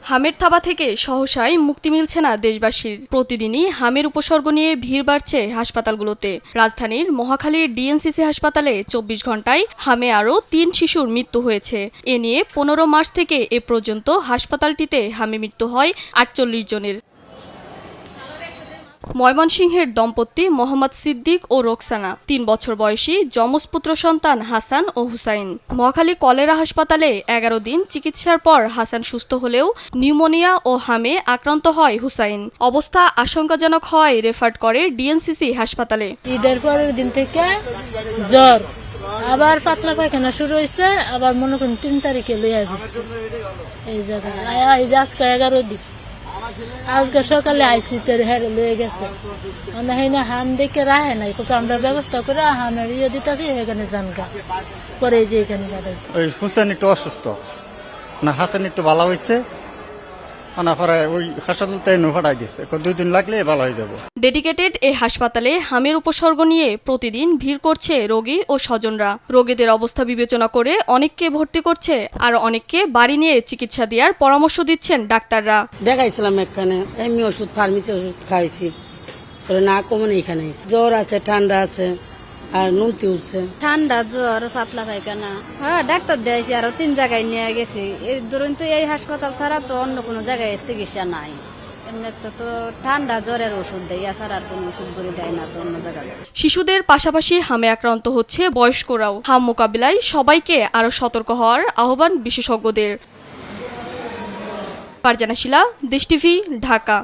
হামের থাবা থেকে সহসায় মুক্তি মিলছে না দেশবাসীর। প্রতিদিনই হামের উপসর্গ নিয়ে ভিড় বাড়ছে হাসপাতালগুলোতে। রাজধানীর মহাখালীর ডিএনসিসি হাসপাতালে ২৪ ঘন্টায় হামে আরও ৩ শিশুর মৃত্যু হয়েছে। এ নিয়ে ১৫ মার্চ থেকে এ পর্যন্ত হাসপাতালটিতে হামে মৃত্যু হয় ৪৮ জনের। ময়মনসিংহের দম্পতি মোহাম্মদ সিদ্দিক ও রোকসানা ৩ বছর বয়সী যমজ পুত্র সন্তান হাসান ও হুসাইন। মহাখালী কলেরা হাসপাতালে ১১ দিন চিকিৎসার পর হাসান সুস্থ হলেও নিউমোনিয়া ও হামে আক্রান্ত হয় হুসাইন। অবস্থা আশঙ্কাজনক হওয়ায় রেফার করে ডিএনসিসি হাসপাতালে। ঈদের পরের দিন থেকে জ্বর, আবার পাতলা পায়খানা শুরু হয়েছে, আবার মনে করুন ৩ তারিখে লইয়া দিচ্ছে। এই জায়গায় আজকে ১১ দিন, আজকে সকালে আইসি তোর হেরে লয়ে গেছে। হাম দেখে রাহে নাই, আমরা ব্যবস্থা করে হামের দিতেছি, এখানে জানগা পরে যে এখানে কাটাইছে। ওই হুসেন একটু অসুস্থ না, হাসান একটু ভালো হয়েছে, ওই হাসপাতালতে ফাটাই দিচ্ছে, ২ দিন লাগলে ভালো হয়ে যাবো। ডেডিকেটেড এই হাসপাতালে হামের উপসর্গ নিয়ে প্রতিদিন ভিড় করছে রোগী ও স্বজনরা। রোগীদের অবস্থা বিবেচনা করে অনেককে ভর্তি করছে, আর অনেককে বাড়ি নিয়ে চিকিৎসা দেওয়ার পরামর্শ দিচ্ছেন ডাক্তাররা। দেখাইছিলাম এখানে, এমনি ওষুধ ফার্মেসি ওষুধ খাইছি, না কমন এখানে জ্বর আছে, ঠান্ডা আছে, আর নুনতি উঠছে। ঠান্ডা, জ্বর, পাতলা পায়খানা। হ্যাঁ, ডাক্তার দিয়েছি, আরো 3 জায়গায় নিয়ে গেছি। ধরুন তো এই হাসপাতাল ছাড়া তো অন্য কোনো জায়গায় চিকিৎসা নাই। এমনিতে তো ঠান্ডা জ্বরের ওষুধ দেয়, এছাড়া আর কোনো ওষুধ করে দেয় না তো অন্য জায়গায়। শিশুদের পাশাপাশি হামে আক্রান্ত হচ্ছে বয়স্করাও। হাম মোকাবিলায় সবাইকে আরো সতর্ক হওয়ার আহ্বান বিশেষজ্ঞদের। ফারজানা শিলা, দেশ টিভি, ঢাকা।